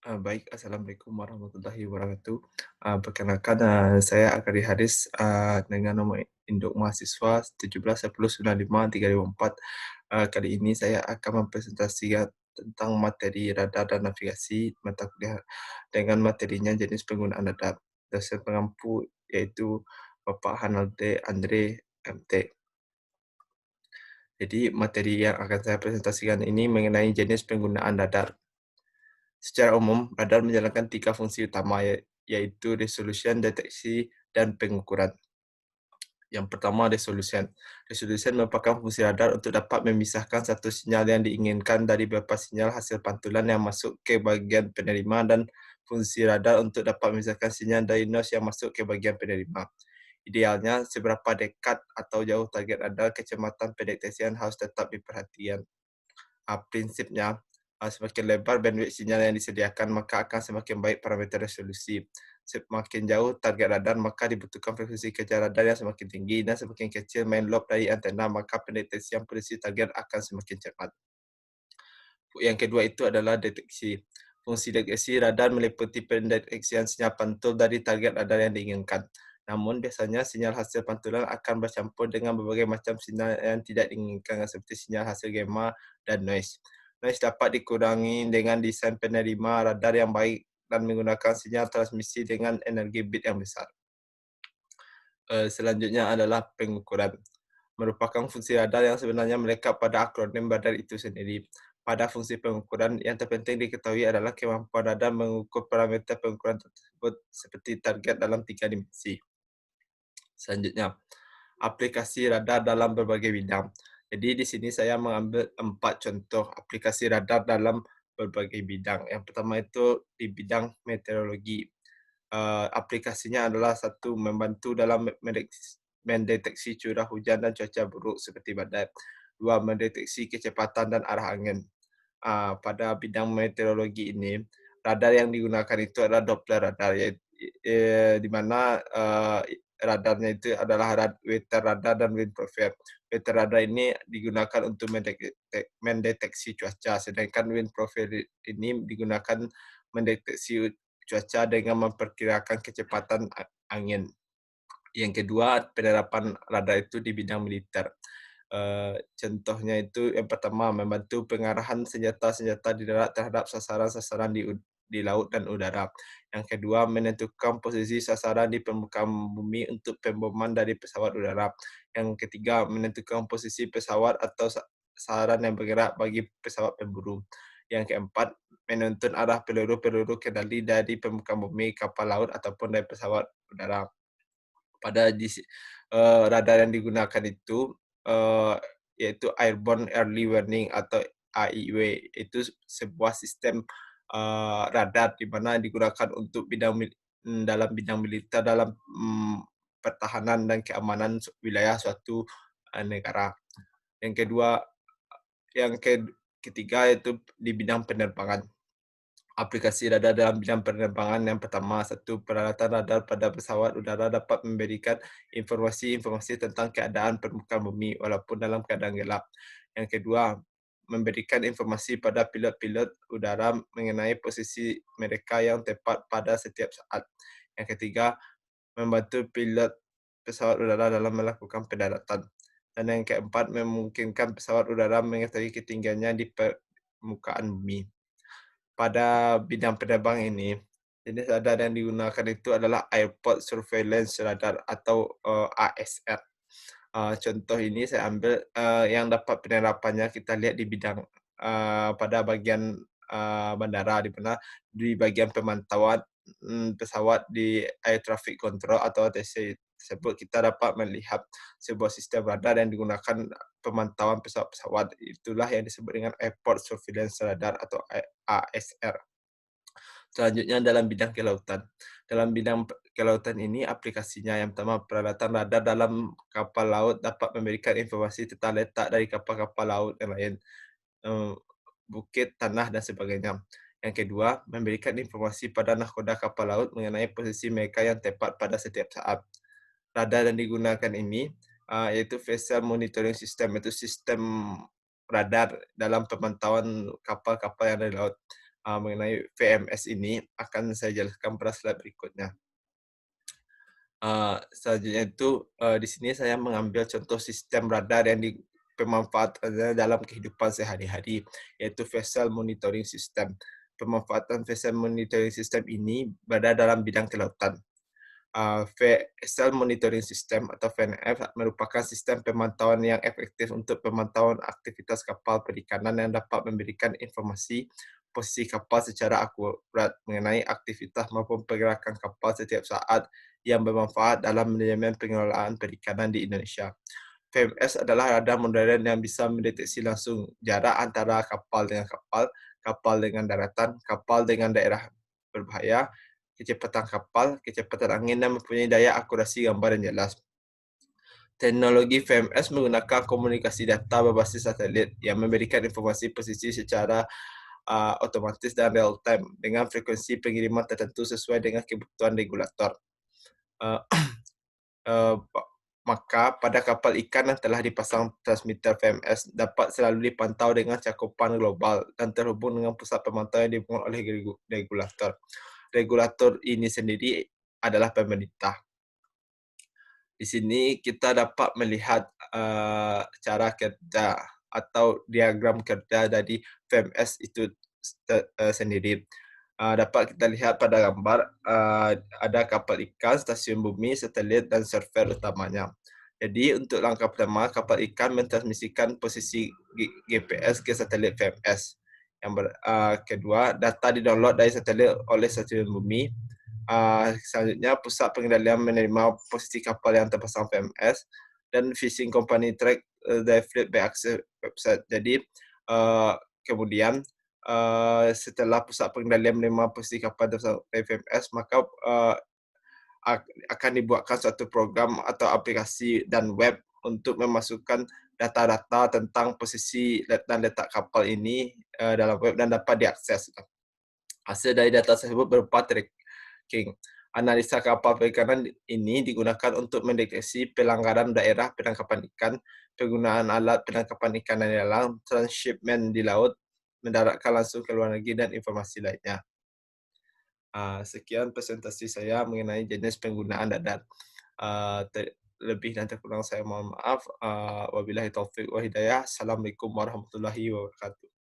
Baik, Assalamualaikum warahmatullahi wabarakatuh. Perkenalkan, saya Akadi Haris, dengan nomor induk mahasiswa 171095354354. Kali ini saya akan mempresentasikan tentang materi radar dan navigasi mata kuliah dengan materinya jenis penggunaan radar. Dosen pengampu yaitu Bapak Hanalde Andre, MT. Jadi materi yang akan saya presentasikan ini mengenai jenis penggunaan radar. Secara umum, radar menjalankan 3 fungsi utama, yaitu resolution, deteksi, dan pengukuran. Yang pertama, resolution. Resolution merupakan fungsi radar untuk dapat memisahkan satu sinyal yang diinginkan dari beberapa sinyal hasil pantulan yang masuk ke bagian penerima, dan fungsi radar untuk dapat memisahkan sinyal dari noise yang masuk ke bagian penerima. Idealnya, seberapa dekat atau jauh target radar, kecepatan pendeteksian harus tetap diperhatikan. Prinsipnya, semakin lebar bandwidth sinyal yang disediakan, maka akan semakin baik parameter resolusi. Semakin jauh target radar, maka dibutuhkan frekuensi kejar radar yang semakin tinggi, dan semakin kecil main lobe dari antena, maka pendeteksian posisi target akan semakin cepat. Yang kedua itu adalah deteksi. Fungsi deteksi radar meliputi pendeteksian sinyal pantul dari target radar yang diinginkan. Namun, biasanya sinyal hasil pantulan akan bercampur dengan berbagai macam sinyal yang tidak diinginkan, seperti sinyal hasil gamma dan noise. Noise dapat dikurangi dengan desain penerima radar yang baik dan menggunakan sinyal transmisi dengan energi bit yang besar. Selanjutnya adalah pengukuran. Merupakan fungsi radar yang sebenarnya melekat pada akronim radar itu sendiri. Pada fungsi pengukuran, yang terpenting diketahui adalah kemampuan radar mengukur parameter pengukuran tersebut seperti target dalam 3 dimensi. Selanjutnya, aplikasi radar dalam berbagai bidang. Jadi di sini saya mengambil 4 contoh aplikasi radar dalam berbagai bidang. Yang pertama itu di bidang meteorologi. Aplikasinya adalah satu, membantu dalam mendeteksi curah hujan dan cuaca buruk seperti badai. Dua, mendeteksi kecepatan dan arah angin. Pada bidang meteorologi ini, radar yang digunakan itu adalah Doppler radar, di mana radarnya itu adalah weather radar dan wind profile. Weather radar ini digunakan untuk mendeteksi cuaca, sedangkan wind profile ini digunakan mendeteksi cuaca dengan memperkirakan kecepatan angin. Yang kedua, penerapan radar itu di bidang militer. Contohnya itu yang pertama, membantu pengarahan senjata-senjata di darat terhadap sasaran-sasaran di laut dan udara. Yang kedua, menentukan posisi sasaran di permukaan bumi untuk pemboman dari pesawat udara. Yang ketiga, menentukan posisi pesawat atau sasaran yang bergerak bagi pesawat pemburu. Yang keempat, menuntun arah peluru-peluru kendali dari permukaan bumi, kapal laut, ataupun dari pesawat udara. Pada radar yang digunakan itu, yaitu Airborne Early Warning atau AIW. Itu sebuah sistem radar di mana digunakan untuk dalam bidang militer, dalam pertahanan dan keamanan wilayah suatu negara. Yang kedua, ketiga yaitu di bidang penerbangan. Aplikasi radar dalam bidang penerbangan yang pertama, satu, peralatan radar pada pesawat udara dapat memberikan informasi-informasi tentang keadaan permukaan bumi walaupun dalam keadaan gelap. Yang kedua, memberikan informasi pada pilot-pilot udara mengenai posisi mereka yang tepat pada setiap saat. Yang ketiga, membantu pilot pesawat udara dalam melakukan pendaratan. Dan yang keempat, memungkinkan pesawat udara mengetahui ketinggiannya di permukaan bumi. Pada bidang penerbang ini, jenis radar yang digunakan itu adalah Airport Surveillance Radar atau ASR. Contoh ini saya ambil yang dapat penerapannya kita lihat di bidang pada bagian bandara, di mana di bagian pemantauan pesawat di Air Traffic Control atau ATC tersebut, kita dapat melihat sebuah sistem radar yang digunakan pemantauan pesawat-pesawat. Itulah yang disebut dengan Airport Surveillance Radar atau ASR. Selanjutnya dalam bidang kelautan. Dalam bidang kelautan ini, aplikasinya yang pertama, peralatan radar dalam kapal laut dapat memberikan informasi tentang letak dari kapal-kapal laut yang lain, bukit, tanah, dan sebagainya. Yang kedua, memberikan informasi pada nahkoda kapal laut mengenai posisi mereka yang tepat pada setiap saat. Radar yang digunakan ini yaitu Vessel Monitoring System, itu sistem radar dalam pemantauan kapal-kapal yang ada di laut. mengenai VMS ini akan saya jelaskan pada slide berikutnya. Selanjutnya itu, di sini saya mengambil contoh sistem radar yang pemanfaatannya dalam kehidupan sehari-hari, yaitu Vessel Monitoring System. Pemanfaatan Vessel Monitoring System ini berada dalam bidang kelautan. Vessel Monitoring System atau VNF merupakan sistem pemantauan yang efektif untuk pemantauan aktivitas kapal perikanan yang dapat memberikan informasi posisi kapal secara akurat mengenai aktivitas maupun pergerakan kapal setiap saat yang bermanfaat dalam manajemen pengelolaan perikanan di Indonesia. VMS adalah radar modern yang bisa mendeteksi langsung jarak antara kapal dengan kapal, kapal dengan daratan, kapal dengan daerah berbahaya, kecepatan kapal, kecepatan angin, dan mempunyai daya akurasi gambar yang jelas. Teknologi VMS menggunakan komunikasi data berbasis satelit yang memberikan informasi posisi secara otomatis dan real time dengan frekuensi pengiriman tertentu sesuai dengan kebutuhan regulator. Uh, uh, maka pada kapal ikan yang telah dipasang transmitter VMS dapat selalu dipantau dengan cakupan global dan terhubung dengan pusat pemantauan yang dibangun oleh regulator. Regulator ini sendiri adalah pemerintah. Di sini kita dapat melihat cara kerja atau diagram kerja dari VMS itu sendiri. Dapat kita lihat pada gambar ada kapal ikan, stasiun bumi, satelit, dan server utamanya. Jadi untuk langkah pertama, kapal ikan mentransmisikan posisi GPS ke satelit VMS. Yang kedua, data didownload dari satelit oleh stasiun bumi. Selanjutnya, pusat pengendalian menerima posisi kapal yang terpasang VMS dan fishing company track the fleet by access website. Jadi kemudian setelah pusat pengendalian menerima posisi kapal terpasang VMS, maka akan dibuatkan suatu program atau aplikasi dan web untuk memasukkan data-data tentang posisi dan letak kapal ini dalam web dan dapat diakses. Hasil dari data tersebut berupa tracking. Analisa kapal perikanan ini digunakan untuk mendeteksi pelanggaran daerah penangkapan ikan, penggunaan alat penangkapan ikan di dalam, transshipment di laut, mendaratkan langsung ke luar negeri, dan informasi lainnya. Sekian presentasi saya mengenai jenis penggunaan radar. Lebih dan terkurang saya mohon maaf. Wabillahi taufiq wa hidayah. Assalamualaikum warahmatullahi wabarakatuh.